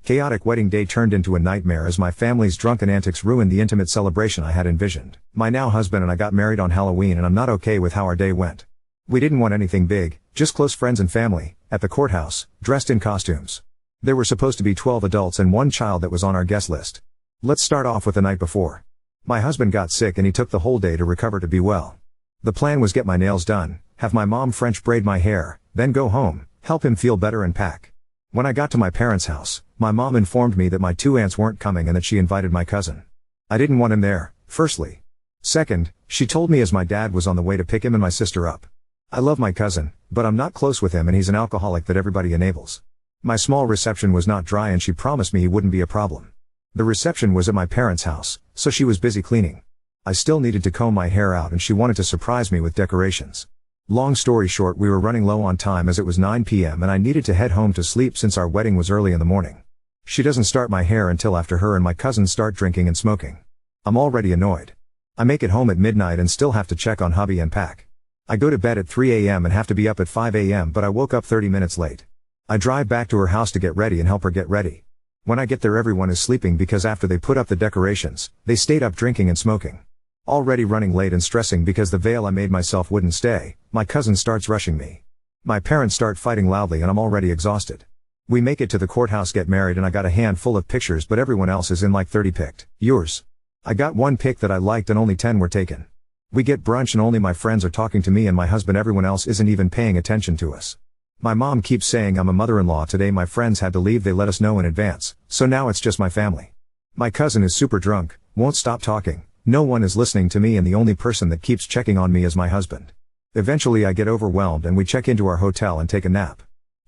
Chaotic wedding day turned into a nightmare as my family's drunken antics ruined the intimate celebration I had envisioned. My now husband and I got married on Halloween and I'm not okay with how our day went. We didn't want anything big, just close friends and family, at the courthouse, dressed in costumes. There were supposed to be 12 adults and one child that was on our guest list. Let's start off with the night before. My husband got sick and he took the whole day to recover to be well. The plan was get my nails done, have my mom French braid my hair, then go home, help him feel better and pack. When I got to my parents' house, my mom informed me that my two aunts weren't coming and that she invited my cousin. I didn't want him there, firstly. Second, she told me as my dad was on the way to pick him and my sister up. I love my cousin, but I'm not close with him and he's an alcoholic that everybody enables. My small reception was not dry and she promised me he wouldn't be a problem. The reception was at my parents' house, so she was busy cleaning. I still needed to comb my hair out and she wanted to surprise me with decorations. Long story short, we were running low on time as it was 9 p.m. and I needed to head home to sleep since our wedding was early in the morning. She doesn't start my hair until after her and my cousins start drinking and smoking. I'm already annoyed. I make it home at midnight and still have to check on hubby and pack. I go to bed at 3 a.m. and have to be up at 5 a.m. but I woke up 30 minutes late. I drive back to her house to get ready and help her get ready. When I get there everyone is sleeping because after they put up the decorations, they stayed up drinking and smoking. Already running late and stressing because the veil I made myself wouldn't stay, my cousin starts rushing me. My parents start fighting loudly and I'm already exhausted. We make it to the courthouse, get married, and I got a handful of pictures but everyone else is in like 30 picked. Yours? I got one pic that I liked and only 10 were taken. We get brunch and only my friends are talking to me and my husband, everyone else isn't even paying attention to us. My mom keeps saying I'm a mother-in-law today. My friends had to leave, they let us know in advance, so now it's just my family. My cousin is super drunk, won't stop talking. No one is listening to me and the only person that keeps checking on me is my husband. Eventually I get overwhelmed and we check into our hotel and take a nap.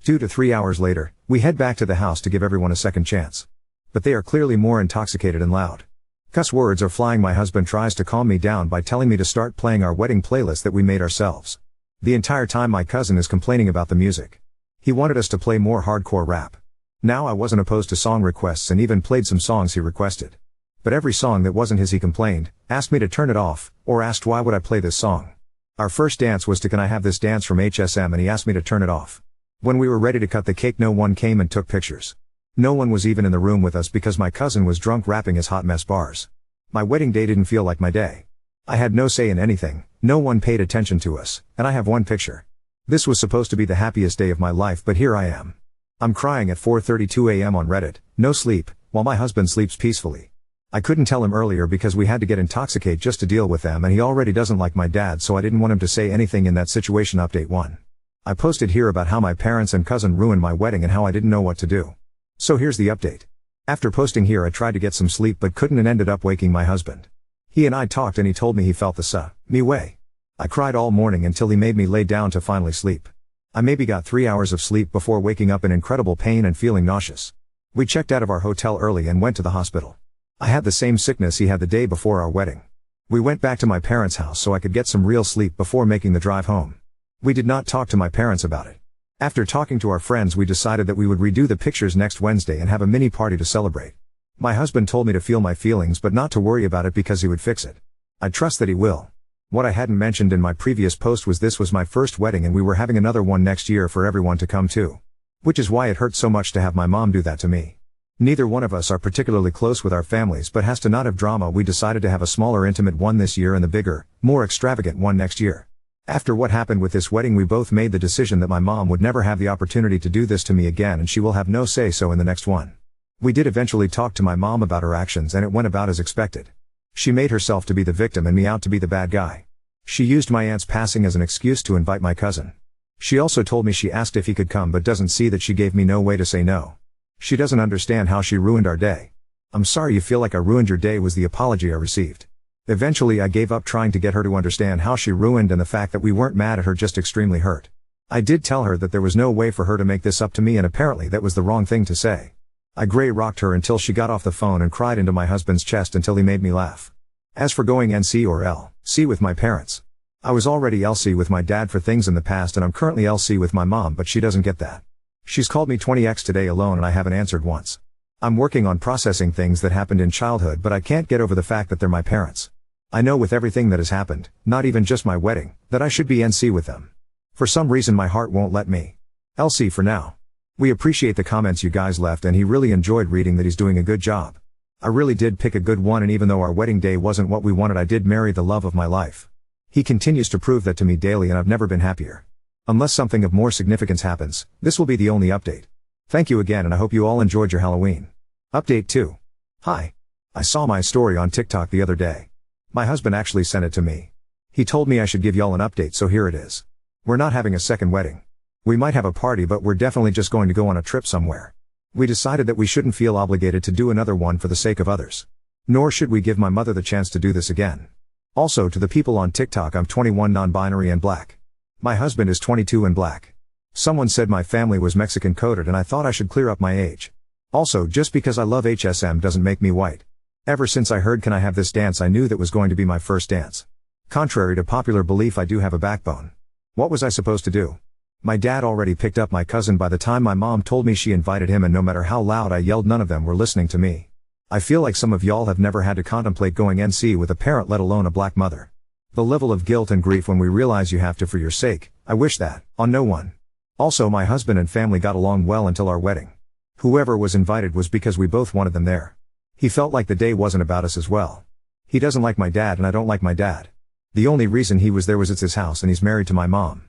2 to 3 hours later, we head back to the house to give everyone a second chance. But they are clearly more intoxicated and loud. Cuss words are flying. My husband tries to calm me down by telling me to start playing our wedding playlist that we made ourselves. The entire time my cousin is complaining about the music. He wanted us to play more hardcore rap. Now I wasn't opposed to song requests and even played some songs he requested. But every song that wasn't his he complained, asked me to turn it off, or asked why would I play this song. Our first dance was to Can I Have This Dance from HSM and he asked me to turn it off. When we were ready to cut the cake no one came and took pictures. No one was even in the room with us because my cousin was drunk rapping his hot mess bars. My wedding day didn't feel like my day. I had no say in anything, no one paid attention to us, and I have one picture. This was supposed to be the happiest day of my life but here I am. I'm crying at 4:32 a.m. on Reddit, no sleep, while my husband sleeps peacefully. I couldn't tell him earlier because we had to get intoxicated just to deal with them and he already doesn't like my dad so I didn't want him to say anything in that situation. Update 1. I posted here about how my parents and cousin ruined my wedding and how I didn't know what to do. So here's the update. After posting here I tried to get some sleep but couldn't and ended up waking my husband. He and I talked and he told me he felt the me way. I cried all morning until he made me lay down to finally sleep. I maybe got 3 hours of sleep before waking up in incredible pain and feeling nauseous. We checked out of our hotel early and went to the hospital. I had the same sickness he had the day before our wedding. We went back to my parents' house so I could get some real sleep before making the drive home. We did not talk to my parents about it. After talking to our friends we decided that we would redo the pictures next Wednesday and have a mini party to celebrate. My husband told me to feel my feelings but not to worry about it because he would fix it. I trust that he will. What I hadn't mentioned in my previous post was this was my first wedding and we were having another one next year for everyone to come to. Which is why it hurt so much to have my mom do that to me. Neither one of us are particularly close with our families but has to not have drama. We decided to have a smaller intimate one this year and the bigger, more extravagant one next year. After what happened with this wedding we both made the decision that my mom would never have the opportunity to do this to me again and she will have no say so in the next one. We did eventually talk to my mom about her actions and it went about as expected. She made herself to be the victim and me out to be the bad guy. She used my aunt's passing as an excuse to invite my cousin. She also told me she asked if he could come but doesn't see that she gave me no way to say no. She doesn't understand how she ruined our day. I'm sorry you feel like I ruined your day was the apology I received. Eventually I gave up trying to get her to understand how she ruined and the fact that we weren't mad at her, just extremely hurt. I did tell her that there was no way for her to make this up to me and apparently that was the wrong thing to say. I grey rocked her until she got off the phone and cried into my husband's chest until he made me laugh. As for going NC or LC with my parents, I was already LC with my dad for things in the past and I'm currently LC with my mom but she doesn't get that. She's called me 20x today alone and I haven't answered once. I'm working on processing things that happened in childhood but I can't get over the fact that they're my parents. I know with everything that has happened, not even just my wedding, that I should be NC with them. For some reason my heart won't let me. LC for now. We appreciate the comments you guys left and he really enjoyed reading that he's doing a good job. I really did pick a good one, and even though our wedding day wasn't what we wanted, I did marry the love of my life. He continues to prove that to me daily and I've never been happier. Unless something of more significance happens, this will be the only update. Thank you again and I hope you all enjoyed your Halloween. Update 2. Hi. I saw my story on TikTok the other day. My husband actually sent it to me. He told me I should give y'all an update, so here it is. We're not having a second wedding. We might have a party, but we're definitely just going to go on a trip somewhere. We decided that we shouldn't feel obligated to do another one for the sake of others. Nor should we give my mother the chance to do this again. Also, to the people on TikTok, I'm 21, non-binary and black. My husband is 22 and black. Someone said my family was Mexican coded and I thought I should clear up my age. Also, just because I love HSM doesn't make me white. Ever since I heard "Can I have this dance," I knew that was going to be my first dance. Contrary to popular belief, I do have a backbone. What was I supposed to do? My dad already picked up my cousin by the time my mom told me she invited him, and no matter how loud I yelled, none of them were listening to me. I feel like some of y'all have never had to contemplate going NC with a parent, let alone a black mother. The level of guilt and grief when we realize you have to for your sake, I wish that on no one. Also, my husband and family got along well until our wedding. Whoever was invited was because we both wanted them there. He felt like the day wasn't about us as well. He doesn't like my dad and I don't like my dad. The only reason he was there was it's his house and he's married to my mom.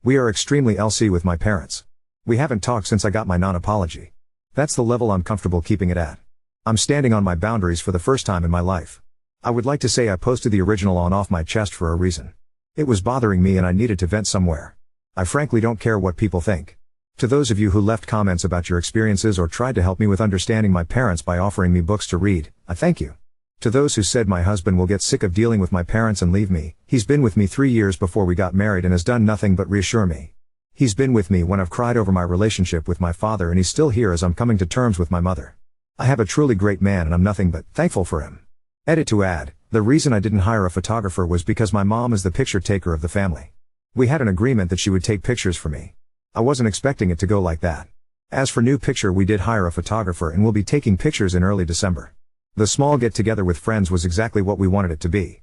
We are extremely LC with my parents. We haven't talked since I got my non-apology. That's the level I'm comfortable keeping it at. I'm standing on my boundaries for the first time in my life. I would like to say I posted the original on off my chest for a reason. It was bothering me and I needed to vent somewhere. I frankly don't care what people think. To those of you who left comments about your experiences or tried to help me with understanding my parents by offering me books to read, I thank you. To those who said my husband will get sick of dealing with my parents and leave me, he's been with me 3 years before we got married and has done nothing but reassure me. He's been with me when I've cried over my relationship with my father, and he's still here as I'm coming to terms with my mother. I have a truly great man and I'm nothing but thankful for him. Edit to add, the reason I didn't hire a photographer was because my mom is the picture taker of the family. We had an agreement that she would take pictures for me. I wasn't expecting it to go like that. As for new picture, we did hire a photographer and we'll be taking pictures in early December. The small get-together with friends was exactly what we wanted it to be.